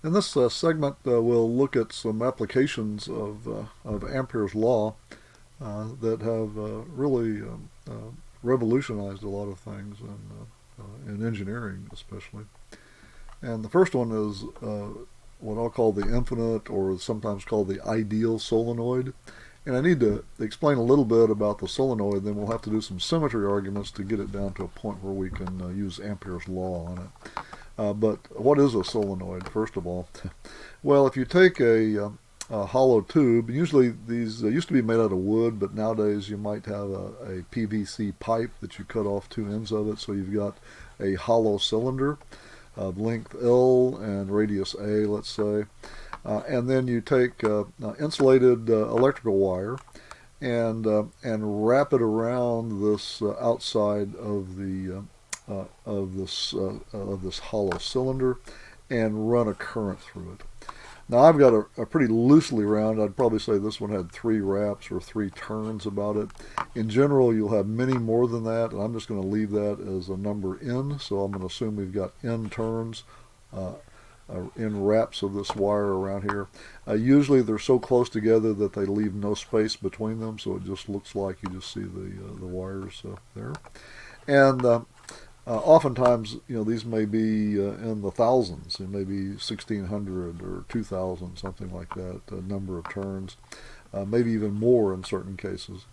In this segment, we'll look at some applications of Ampere's law that have really revolutionized a lot of things in engineering, especially. And the first one is what I'll call the infinite, or sometimes called the ideal solenoid. And I need to explain a little bit about the solenoid, then we'll have to do some symmetry arguments to get it down to a point where we can use Ampere's law on it. But what is a solenoid, first of all? Well, if you take a hollow tube, usually these used to be made out of wood, but nowadays you might have a PVC pipe that you cut off two ends of it, so you've got a hollow cylinder of length L and radius A, let's say. And then you take insulated electrical wire and wrap it around this outside of this hollow cylinder and run a current through it. Now I've got a pretty loosely round. I'd probably say this one had three wraps or three turns about it. In general, you'll have many more than that, and I'm just going to leave that as a number n. So I'm going to assume we've got n turns in wraps of this wire around here. Usually they're so close together that they leave no space between them, so it just looks like you just see the wires there. And oftentimes, these may be in the thousands. It may be 1,600 or 2,000, something like that, number of turns, maybe even more in certain cases.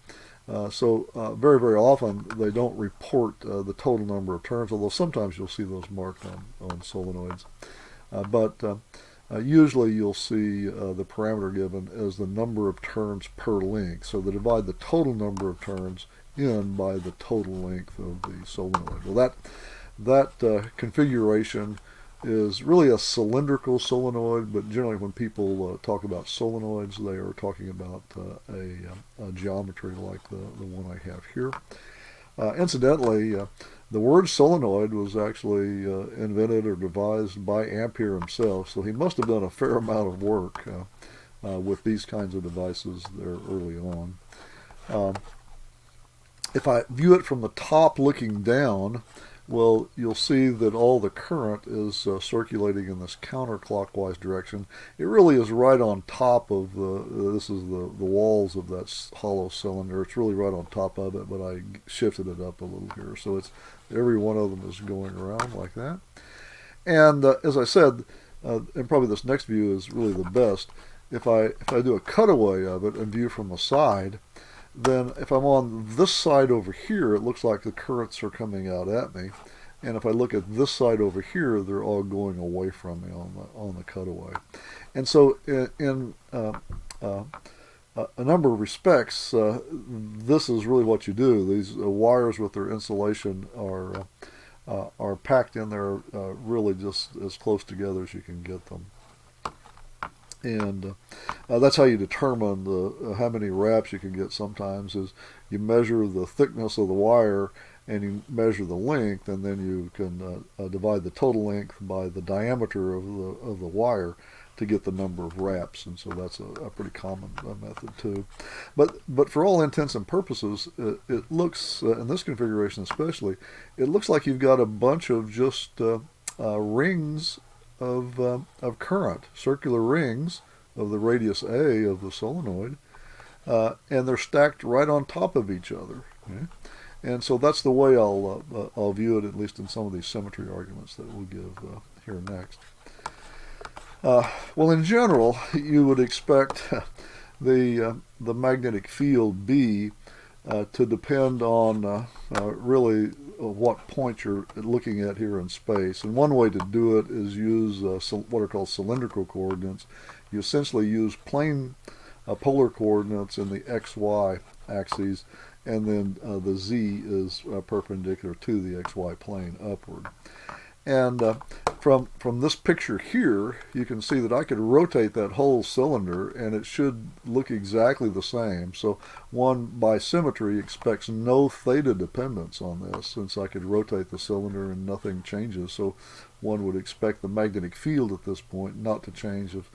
So very, very often they don't report the total number of turns, although sometimes you'll see those marked on solenoids. But usually you'll see the parameter given as the number of turns per length. So they divide the total number of turns in by the total length of the solenoid. Well, that configuration is really a cylindrical solenoid, but generally when people talk about solenoids, they are talking about a geometry like the one I have here. Incidentally, the word solenoid was actually invented or devised by Ampere himself, so he must have done a fair amount of work with these kinds of devices there early on. If I view it from the top looking down, well, you'll see that all the current is circulating in this counterclockwise direction. It really is right on top of this is the walls of that hollow cylinder. It's really right on top of it, but I shifted it up a little here. So it's every one of them is going around like that. And as I said, and probably this next view is really the best, if I do a cutaway of it and view from the side, then if I'm on this side over here, it looks like the currents are coming out at me. And if I look at this side over here, they're all going away from me on the cutaway. And so in a number of respects, this is really what you do. These wires with their insulation are packed in there really just as close together as you can get them. And that's how you determine how many wraps you can get sometimes is you measure the thickness of the wire and you measure the length, and then you can divide the total length by the diameter of the wire to get the number of wraps. And so that's a pretty common method too. But for all intents and purposes, it looks, in this configuration especially, it looks like you've got a bunch of just rings of current, circular rings of the radius A of the solenoid, and they're stacked right on top of each other. Okay? And so that's the way I'll view it, at least in some of these symmetry arguments that we'll give here next. Well, in general, you would expect the magnetic field B to depend on really what point you're looking at here in space. And one way to do it is use what are called cylindrical coordinates. You essentially use plane polar coordinates in the XY axes, and then the Z is perpendicular to the XY plane upward. And from this picture here, you can see that I could rotate that whole cylinder and it should look exactly the same. So one, by symmetry, expects no theta dependence on this, since I could rotate the cylinder and nothing changes. So one would expect the magnetic field at this point not to change. If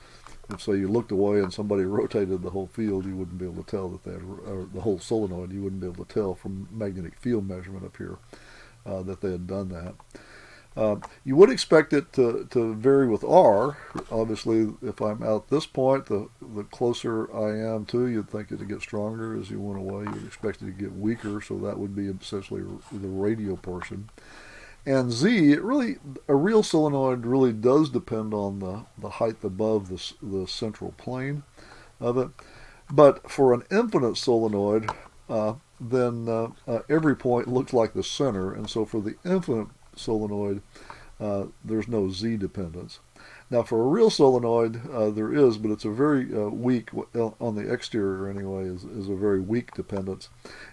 say you looked away and somebody rotated the whole field, you wouldn't be able to tell that they had, or the whole solenoid, you wouldn't be able to tell from magnetic field measurement up here that they had done that. You would expect it to vary with R. Obviously, if I'm out this point, the closer I am to, you'd think it to get stronger. As you went away, you'd expect it to get weaker, so that would be essentially the radial portion. And Z, a real solenoid really does depend on the height above the central plane of it. But for an infinite solenoid, then every point looks like the center, and so for the infinite solenoid, there's no Z dependence. Now, for a real solenoid, there is, but it's a very weak, on the exterior anyway, is a very weak dependence.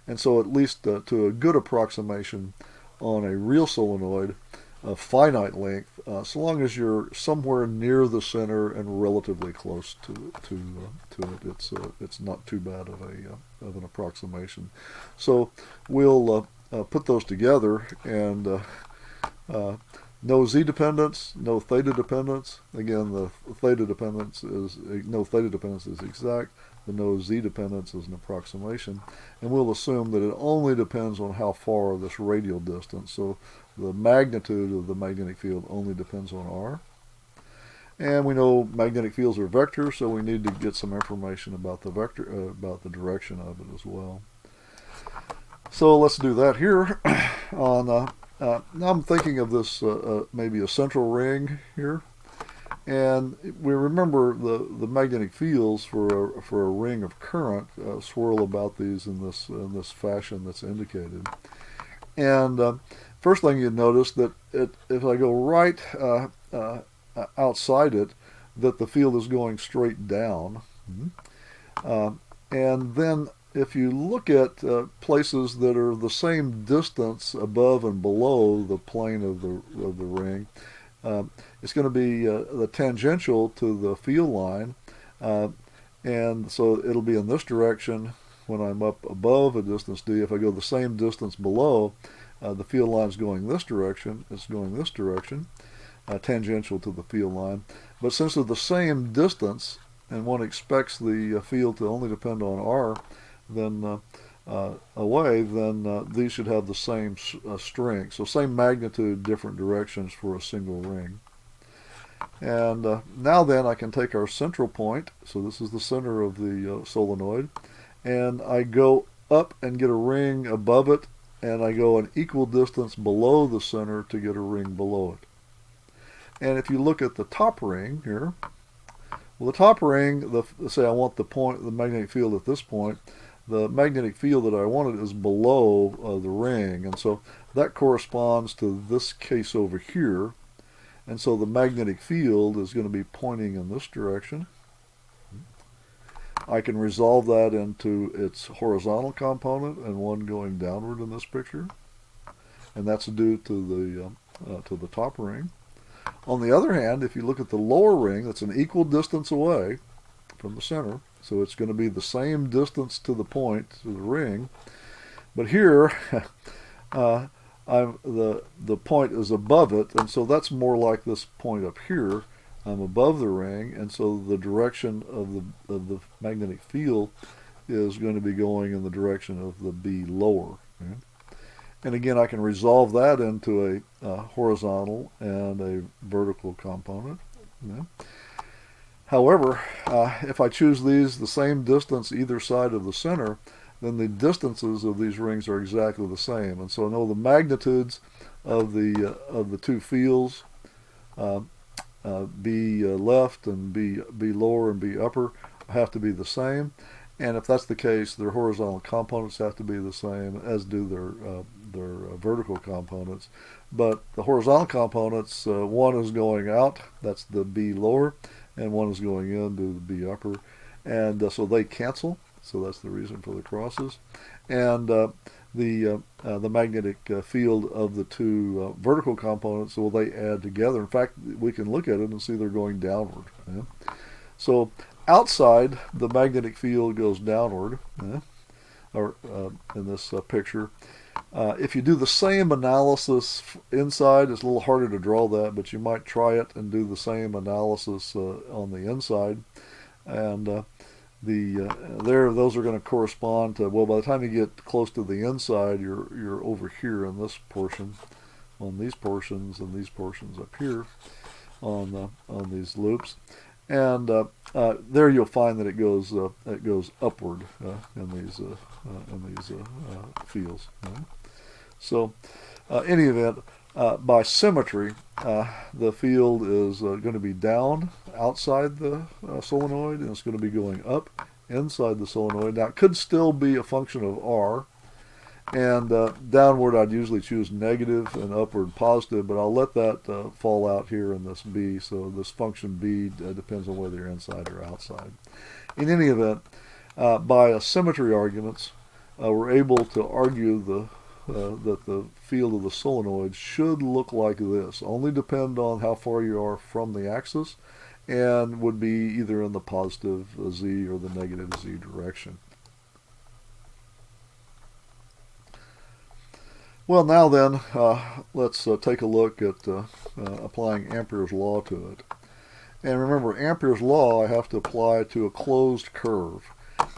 And so at least to a good approximation on a real solenoid of finite length, so long as you're somewhere near the center and relatively close to it, it's not too bad of an approximation. So we'll put those together, and no Z dependence, no theta dependence. Again, the theta dependence is no theta dependence is exact. The no Z dependence is an approximation, and we'll assume that it only depends on how far this radial distance. So the magnitude of the magnetic field only depends on R. And we know magnetic fields are vectors, so we need to get some information about the vector, about the direction of it as well. So let's do that here. Now I'm thinking of this maybe a central ring here. And we remember the magnetic fields for a ring of current swirl about these in this fashion that's indicated. And first thing you'd notice that if I go right outside it, that the field is going straight down. And then if you look at places that are the same distance above and below the plane of the ring, it's going to be the tangential to the field line, and so it'll be in this direction when I'm up above a distance d. If I go the same distance below, the field line is going this direction. It's going this direction, tangential to the field line. But since they're the same distance, and one expects the field to only depend on r, then away, then these should have the same strength. So same magnitude, different directions for a single ring. And now then I can take our central point, so this is the center of the solenoid, and I go up and get a ring above it, and I go an equal distance below the center to get a ring below it. And if you look at the top ring here, well, the top ring, say I want the magnetic field at this point, the magnetic field that I wanted is below the ring, and so that corresponds to this case over here, and so the magnetic field is going to be pointing in this direction. I can resolve that into its horizontal component and one going downward in this picture, and that's due to the top ring. On the other hand, if you look at the lower ring, that's an equal distance away from the center, so it's going to be the same distance to the point, to the ring, but here the point is above it, and so that's more like this point up here. I'm above the ring, and so the direction of the magnetic field is going to be going in the direction of the B lower. Okay? And again, I can resolve that into a horizontal and a vertical component. Okay? However, if I choose these the same distance either side of the center, then the distances of these rings are exactly the same. And so I know the magnitudes of the two fields, B left and B lower and B upper, have to be the same. And if that's the case, their horizontal components have to be the same, as do their vertical components. But the horizontal components, one is going out, that's the B lower, and one is going in to the B upper. And so they cancel, so that's the reason for the crosses. And the magnetic field of the two vertical components, well, they add together. In fact, we can look at it and see they're going downward. Yeah? So outside, the magnetic field goes downward, or in this picture. If you do the same analysis inside, it's a little harder to draw that, but you might try it and do the same analysis on the inside. And those are going to correspond to, well, by the time you get close to the inside, you're over here in this portion on these portions and these portions up here on these loops. And there you'll find that it goes upward in these fields. So, any event, by symmetry, the field is going to be down outside the solenoid, and it's going to be going up inside the solenoid. Now, it could still be a function of R, and downward I'd usually choose negative and upward positive, but I'll let that fall out here in this B. So this function B depends on whether you're inside or outside. In any event, by symmetry arguments, we're able to argue that the field of the solenoid should look like this. Only depend on how far you are from the axis, and would be either in the positive Z or the negative Z direction. Well, now then, let's take a look at applying Ampere's law to it. And remember, Ampere's law I have to apply to a closed curve.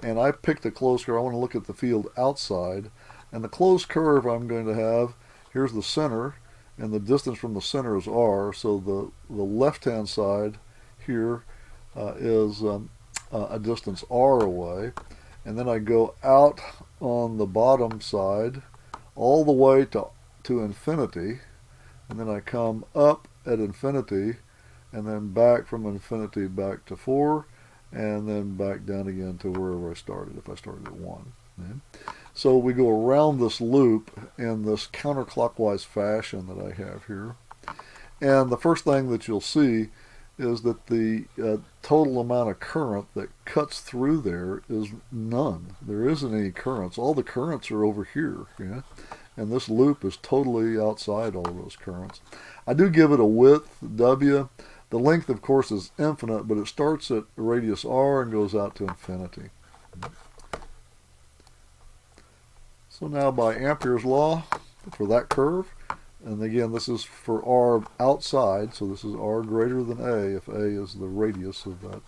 And I picked a closed curve. I want to look at the field outside. And the closed curve I'm going to have, here's the center, and the distance from the center is R. So the left-hand side here is a distance R away. And then I go out on the bottom side all the way to infinity, and then I come up at infinity, and then back from infinity back to 4, and then back down again to wherever I started, if I started at 1. Okay? So we go around this loop in this counterclockwise fashion that I have here. And the first thing that you'll see is that the total amount of current that cuts through there is none. There isn't any currents. All the currents are over here. Yeah? And this loop is totally outside all of those currents. I do give it a width, W. The length, of course, is infinite, but it starts at radius R and goes out to infinity. So now by Ampere's law for that curve, and again, this is for R outside, so this is R greater than A, if A is the radius of that.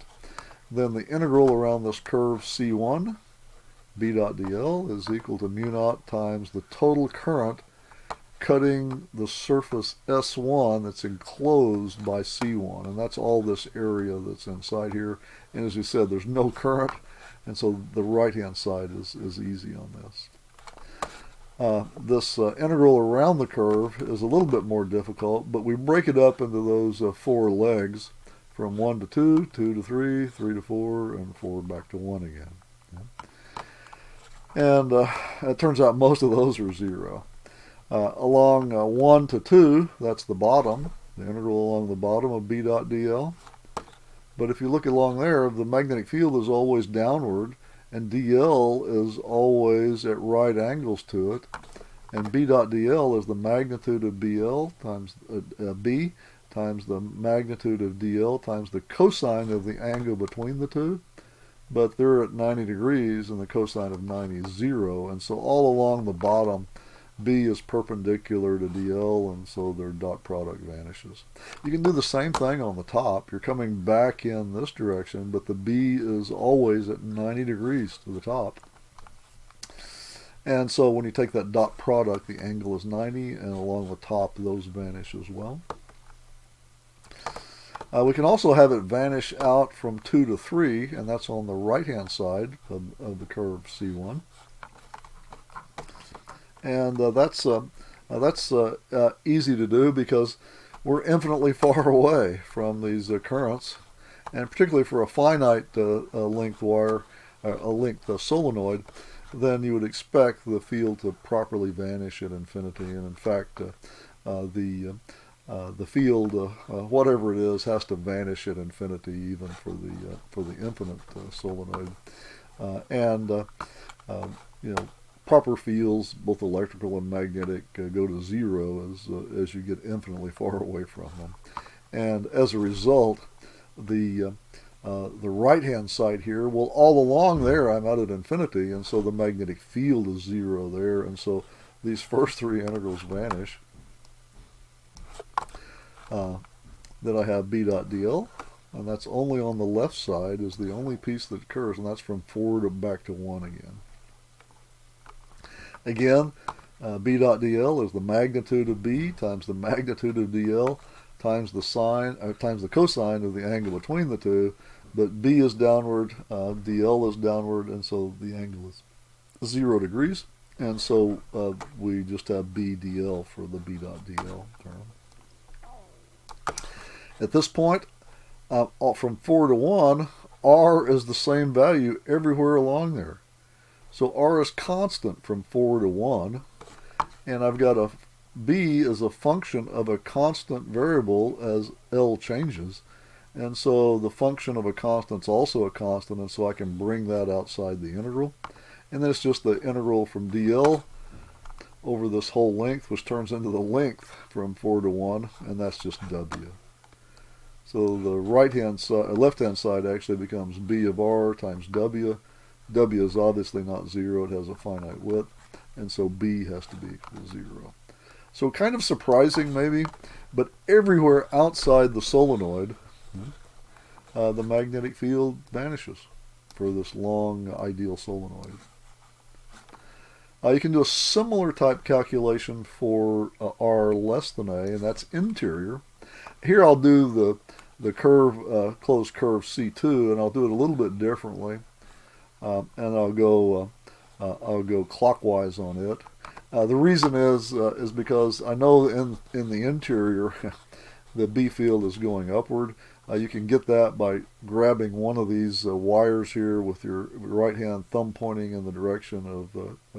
Then the integral around this curve C1, B dot dl, is equal to mu naught times the total current cutting the surface S1 that's enclosed by C1. And that's all this area that's inside here. And as we said, there's no current, and so the right-hand side is easy on this. This integral around the curve is a little bit more difficult, but we break it up into those 4 legs from 1 to 2, 2 to 3, 3 to 4, and 4 back to 1 again. And it turns out most of those are 0. Along 1 to 2, that's the bottom, the integral along the bottom of B dot dl. But if you look along there, the magnetic field is always downward, and dl is always at right angles to it, and B dot dl is the magnitude of BL times B times the magnitude of dl times the cosine of the angle between the two, but they're at 90 degrees and the cosine of 90 is 0, and so all along the bottom B is perpendicular to dl, and so their dot product vanishes. You can do the same thing on the top. You're coming back in this direction, but the B is always at 90 degrees to the top. And so when you take that dot product, the angle is 90, and along the top, those vanish as well. We can also have it vanish out from 2 to 3, and that's on the right-hand side of the curve C1. And that's easy to do because we're infinitely far away from these currents, and particularly for a finite length wire, a length solenoid, then you would expect the field to properly vanish at infinity. And in fact, the field, whatever it is, has to vanish at infinity even for the infinite solenoid. Proper fields, both electrical and magnetic, go to 0 as you get infinitely far away from them. And as a result, the right-hand side here, well, all along there I'm out at infinity, and so the magnetic field is 0 there, and so these first 3 integrals vanish. Then I have B dot dl, and that's only on the left side is the only piece that occurs, and that's from 4 to back to 1 again. Again, B dot dl is the magnitude of B times the magnitude of dl times the sine, times the cosine of the angle between the two. But B is downward, dl is downward, and so the angle is 0 degrees. And so we just have B dl for the B dot dl term. At this point, from 4 to 1, R is the same value everywhere along there. So R is constant from 4 to 1, and I've got a B is a function of a constant variable as L changes. And so the function of a constant is also a constant, and so I can bring that outside the integral. And then it's just the integral from dl over this whole length, which turns into the length from 4 to 1, and that's just W. So the right-hand side, left-hand side actually becomes B of R times W. W is obviously not 0, it has a finite width, and so B has to be equal to 0. So kind of surprising maybe, but everywhere outside the solenoid, the magnetic field vanishes for this long ideal solenoid. You can do a similar type calculation for R less than A, and that's interior. Here I'll do the curve, closed curve C2, and I'll do it a little bit differently, and I'll go clockwise on it. The reason is because I know in the interior the B field is going upward. You can get that by grabbing one of these wires here with your right hand thumb pointing in the direction of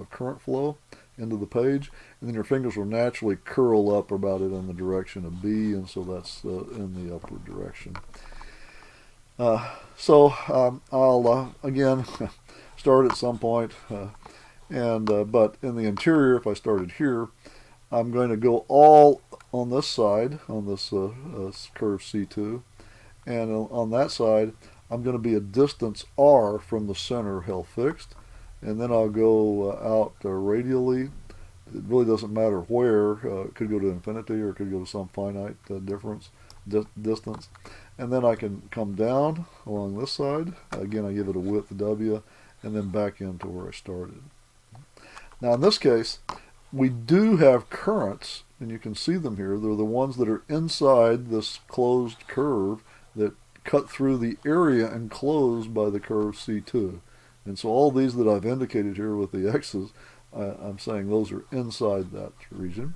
current flow into the page, and then your fingers will naturally curl up about it in the direction of B, and so that's in the upward direction. I'll again start at some point, but in the interior, if I started here, I'm going to go all on this side, on this curve C2, and on that side, I'm going to be a distance R from the center held fixed, and then I'll go out radially. It really doesn't matter where. It could go to infinity or it could go to some finite distance. And then I can come down along this side. Again, I give it a width W, and then back into where I started. Now in this case, we do have currents, and you can see them here. They're the ones that are inside this closed curve that cut through the area enclosed by the curve C2. And so all these that I've indicated here with the X's, I'm saying those are inside that region.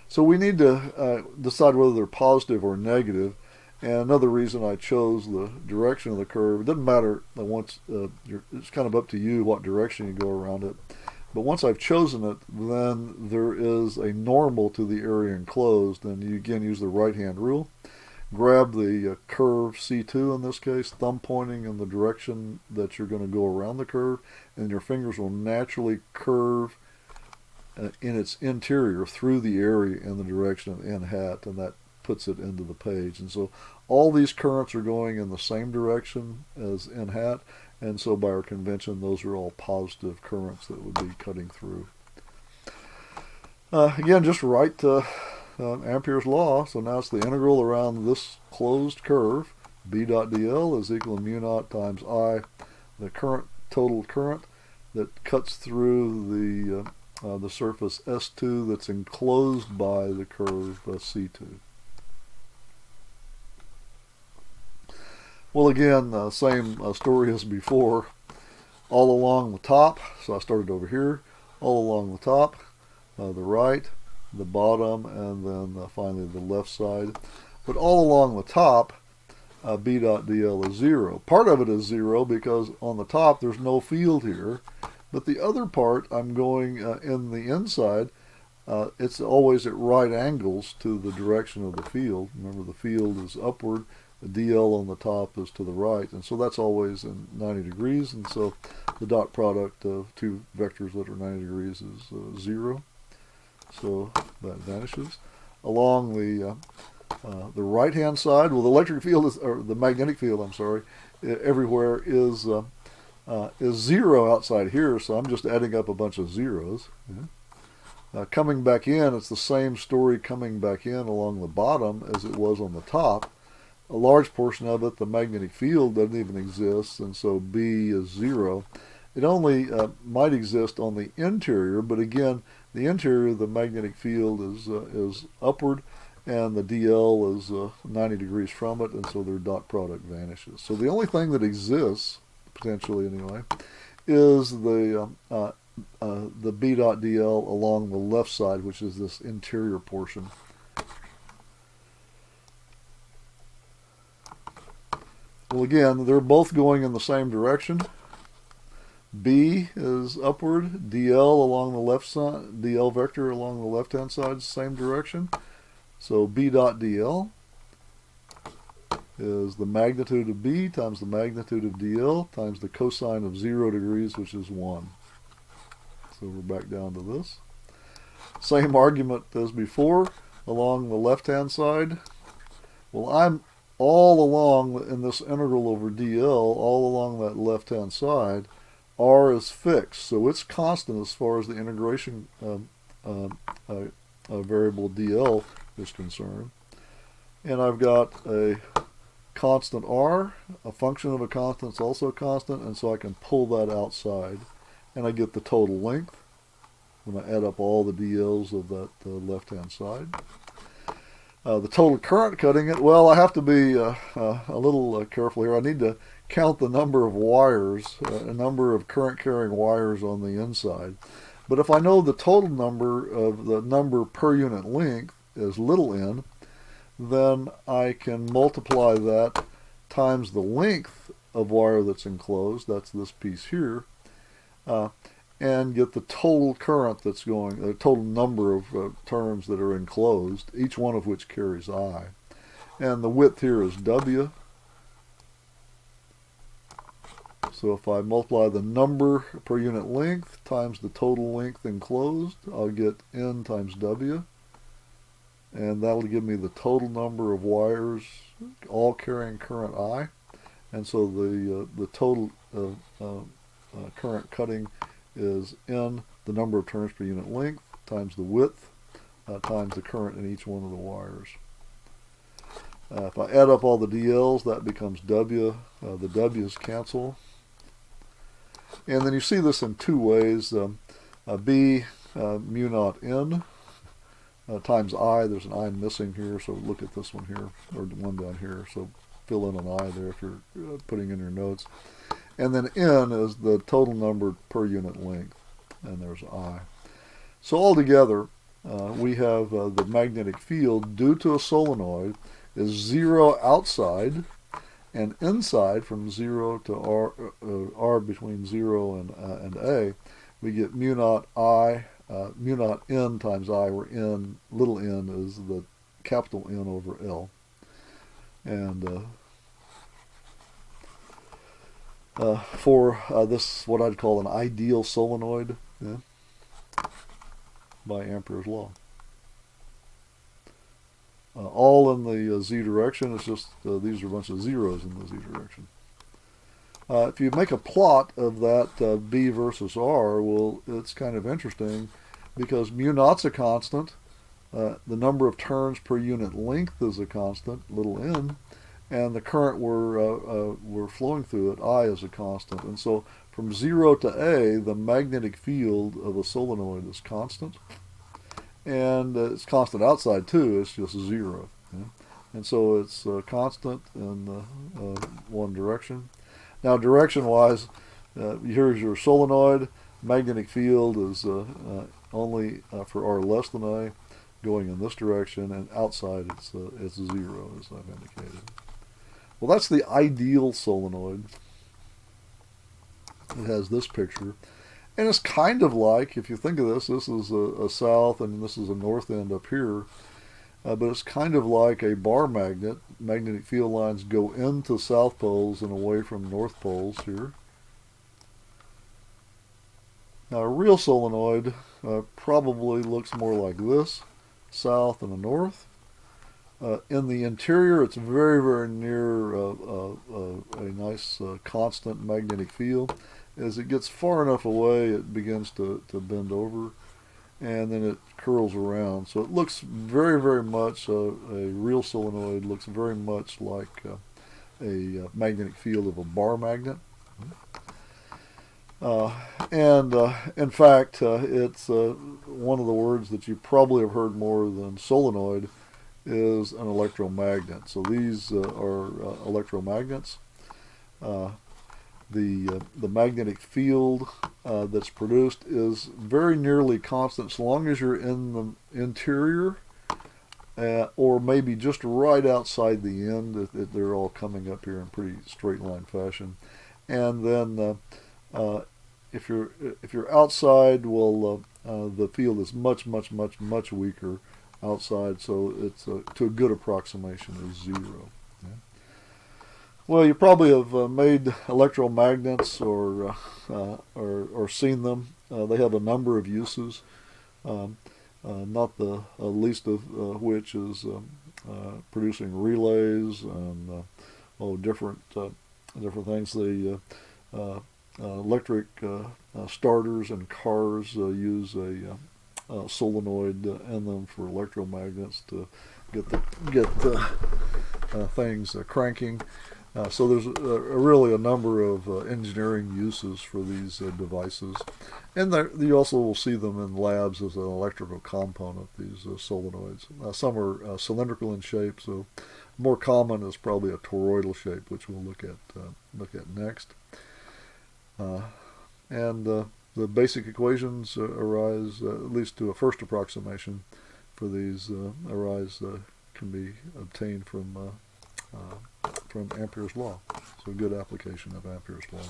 So we need to decide whether they're positive or negative. And another reason I chose the direction of the curve, it doesn't matter once, it's kind of up to you what direction you go around it. But once I've chosen it, then there is a normal to the area enclosed, and you again use the right-hand rule. Grab the curve C2 in this case, thumb pointing in the direction that you're going to go around the curve, and your fingers will naturally curve in its interior through the area in the direction of n hat, and that puts it into the page. And so all these currents are going in the same direction as n hat, and so by our convention, those are all positive currents that would be cutting through. Again, just write Ampere's law. So now it's the integral around this closed curve. B dot dl is equal to mu naught times I, the total current that cuts through the surface S2 that's enclosed by the curve C2. Well, again, same story as before. All along the top, so I started over here, all along the top, the right, the bottom, and then finally the left side. But all along the top, B dot dl is 0. Part of it is 0 because on the top there's no field here, but the other part I'm going in the inside, it's always at right angles to the direction of the field. Remember, the field is upward, the dl on the top is to the right, and so that's always in 90 degrees, and so the dot product of two vectors that are 90 degrees is 0. So that vanishes. Along the right-hand side, well, the electric field is, or the magnetic field, I'm sorry, everywhere is 0 outside here, so I'm just adding up a bunch of zeros. Coming back in, it's the same story coming back in along the bottom as it was on the top. A large portion of it, the magnetic field, doesn't even exist, and so B is 0. It only might exist on the interior, but again, the interior, the magnetic field is upward, and the DL is 90 degrees from it, and so their dot product vanishes. So the only thing that exists, potentially anyway, is the B dot DL along the left side, which is this interior portion. Well, again, they're both going in the same direction. B is upward, DL along the left side, DL vector along the left-hand side, same direction. So B dot DL is the magnitude of B times the magnitude of DL times the cosine of 0 degrees, which is 1. So we're back down to this. Same argument as before along the left-hand side. Well, I'm all along in this integral over DL, all along that left-hand side, R is fixed, so it's constant as far as the integration variable DL is concerned. And I've got a constant R, a function of a constant is also constant, and so I can pull that outside, and I get the total length when I add up all the DLs of that left-hand side. The total current cutting it, well, I have to be a little careful here. I need to count the number of wires, a number of current-carrying wires on the inside. But if I know the total number of the number per unit length is little n, then I can multiply that times the length of wire that's enclosed, that's this piece here, and get the total current that's going, the total number of turns that are enclosed, each one of which carries I. And the width here is W. So if I multiply the number per unit length times the total length enclosed, I'll get N times W. And that'll give me the total number of wires, all carrying current I. And so the total current cutting is N, the number of turns per unit length, times the width, times the current in each one of the wires. If I add up all the DLs, that becomes W. The W's cancel. And then you see this in two ways. B mu naught N times I. There's an I missing here, so look at this one here, or the one down here. So fill in an I there if you're putting in your notes. And then N is the total number per unit length, and there's I. So altogether, we have the magnetic field due to a solenoid is 0 outside, and inside from 0 to R between 0 and A, we get mu naught I, mu naught N times I, where N, little n, is the capital N over L. And for this, what I'd call an ideal solenoid, yeah, by Ampere's law. All in the z direction. It's just these are a bunch of zeros in the z direction. If you make a plot of that B versus R, well, it's kind of interesting because mu naught's a constant. The number of turns per unit length is a constant, little n, and the current we're flowing through it, I, is a constant. And so from 0 to A, the magnetic field of a solenoid is constant. And it's constant outside too, it's just 0. Yeah? And so it's constant in one direction. Now direction-wise, here's your solenoid. Magnetic field is only for R less than A, going in this direction, and outside it's 0, as I've indicated. Well, that's the ideal solenoid. It has this picture. And it's kind of like, if you think of this, this is a south and this is a north end up here. But it's kind of like a bar magnet. Magnetic field lines go into south poles and away from north poles here. Now a real solenoid probably looks more like this, south and a north. In the interior, it's very, very near a nice constant magnetic field. As it gets far enough away, it begins to bend over, and then it curls around. So it looks very, very much, a real solenoid looks very much like a magnetic field of a bar magnet. And in fact, it's one of the words that you probably have heard more than solenoid is an electromagnet. So these are electromagnets. Uh, the magnetic field that's produced is very nearly constant so long as you're in the interior or maybe just right outside the end. They're all coming up here in pretty straight line fashion. And then if you're outside, well, the field is much weaker outside, so it's to a good approximation is zero. Yeah. Well, you probably have made electromagnets or seen them. They have a number of uses, not the least of which is producing relays and different things. The electric starters in cars use a solenoid in them for electromagnets to get things cranking. So there's really a number of engineering uses for these devices, and you also will see them in labs as an electrical component. These solenoids. Some are cylindrical in shape, so more common is probably a toroidal shape, which we'll look at next. And the basic equations arise, at least to a first approximation for these, can be obtained from Ampere's law. So a good application of Ampere's law.